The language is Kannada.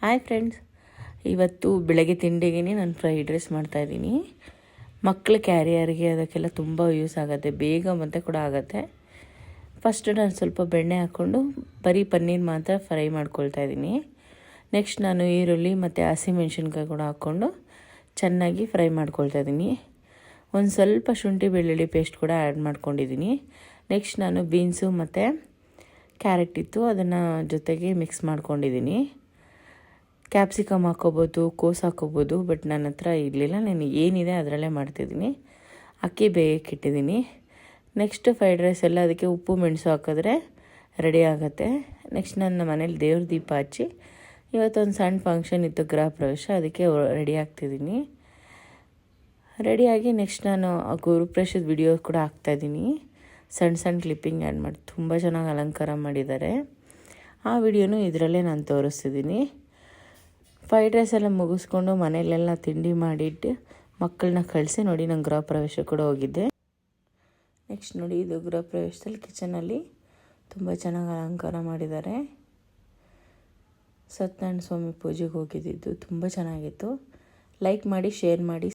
ಹಾಯ್ ಫ್ರೆಂಡ್ಸ್, ಇವತ್ತು ಬೆಳಗ್ಗೆ ತಿಂಡಿಗೆ ನಾನು ಫ್ರೈಡ್ ರೈಸ್ ಮಾಡ್ತಾಯಿದ್ದೀನಿ. ಮಕ್ಕಳ ಕ್ಯಾರಿಯರ್ಗೆ ಅದಕ್ಕೆಲ್ಲ ತುಂಬ ಯೂಸ್ ಆಗುತ್ತೆ, ಬೇಗ ಮತ್ತು ಕೂಡ ಆಗುತ್ತೆ. ಫಸ್ಟ್ ನಾನು ಸ್ವಲ್ಪ ಬೆಣ್ಣೆ ಹಾಕ್ಕೊಂಡು ಬರೀ ಪನ್ನೀರ್ ಮಾತ್ರ ಫ್ರೈ ಮಾಡ್ಕೊಳ್ತಾ ಇದ್ದೀನಿ. ನೆಕ್ಸ್ಟ್ ನಾನು ಈರುಳ್ಳಿ ಮತ್ತು ಹಸಿಮೆಣ್ಸಿನ್ಕಾಯಿ ಕೂಡ ಹಾಕ್ಕೊಂಡು ಚೆನ್ನಾಗಿ ಫ್ರೈ ಮಾಡ್ಕೊಳ್ತಾ ಇದ್ದೀನಿ. ಒಂದು ಸ್ವಲ್ಪ ಶುಂಠಿ ಬೆಳ್ಳುಳ್ಳಿ ಪೇಸ್ಟ್ ಕೂಡ ಆ್ಯಡ್ ಮಾಡ್ಕೊಂಡಿದ್ದೀನಿ. ನೆಕ್ಸ್ಟ್ ನಾನು ಬೀನ್ಸು ಮತ್ತು ಕ್ಯಾರೆಟ್ ಇತ್ತು, ಅದನ್ನು ಜೊತೆಗೆ ಮಿಕ್ಸ್ ಮಾಡ್ಕೊಂಡಿದ್ದೀನಿ. ಕ್ಯಾಪ್ಸಿಕಮ್ ಹಾಕ್ಕೋಬೋದು, ಕೋಸ್ ಹಾಕ್ಕೋಬೋದು, ಬಟ್ ನನ್ನ ಹತ್ರ ಇರಲಿಲ್ಲ. ನಾನು ಏನಿದೆ ಅದರಲ್ಲೇ ಮಾಡ್ತಿದ್ದೀನಿ. ಅಕ್ಕಿ ಬೇಯಕ್ಕೆ ಇಟ್ಟಿದ್ದೀನಿ. ನೆಕ್ಸ್ಟ್ ಫ್ರೈಡ್ ರೈಸ್ ಎಲ್ಲ ಅದಕ್ಕೆ ಉಪ್ಪು ಮೆಣಸು ಹಾಕಿದ್ರೆ ರೆಡಿ ಆಗುತ್ತೆ. ನೆಕ್ಸ್ಟ್ ನನ್ನ ಮನೇಲಿ ದೇವ್ರ ದೀಪ ಹಚ್ಚಿ ಇವತ್ತೊಂದು ಸಣ್ಣ ಫಂಕ್ಷನ್ ಇತ್ತು, ಗೃಹ ಪ್ರವೇಶ, ಅದಕ್ಕೆ ರೆಡಿ ಆಗ್ತಿದ್ದೀನಿ. ರೆಡಿಯಾಗಿ ನೆಕ್ಸ್ಟ್ ನಾನು ಗುರುಪ್ರವೇಶದ ವಿಡಿಯೋ ಕೂಡ ಹಾಕ್ತಾಯಿದ್ದೀನಿ. ಸಣ್ಣ ಸಣ್ಣ ಕ್ಲಿಪ್ಪಿಂಗ್ ಆ್ಯಡ್ ಮಾಡಿ ತುಂಬ ಚೆನ್ನಾಗಿ ಅಲಂಕಾರ ಮಾಡಿದ್ದಾರೆ. ಆ ವಿಡಿಯೋನೂ ಇದರಲ್ಲೇ ನಾನು ತೋರಿಸ್ತಿದ್ದೀನಿ. ಫ್ರೈಡ್ ರೈಸ್ ಎಲ್ಲ ಮುಗಿಸ್ಕೊಂಡು ಮನೆಯಲ್ಲೆಲ್ಲ ತಿಂಡಿ ಮಾಡಿಟ್ಟು ಮಕ್ಕಳನ್ನ ಕಳಿಸಿ ನೋಡಿ ನಾನು ಗೃಹ ಪ್ರವೇಶ ಕೂಡ ಹೋಗಿದ್ದೆ. ನೆಕ್ಸ್ಟ್ ನೋಡಿ, ಇದು ಗೃಹ ಪ್ರವೇಶದಲ್ಲಿ ಕಿಚನಲ್ಲಿ ತುಂಬ ಚೆನ್ನಾಗಿ ಅಲಂಕಾರ ಮಾಡಿದ್ದಾರೆ. ಸತ್ಯನಾರಾಯಣ ಸ್ವಾಮಿ ಪೂಜೆಗೆ ಹೋಗಿದ್ದಿದ್ದು ತುಂಬ ಚೆನ್ನಾಗಿತ್ತು. ಲೈಕ್ ಮಾಡಿ, ಶೇರ್ ಮಾಡಿ.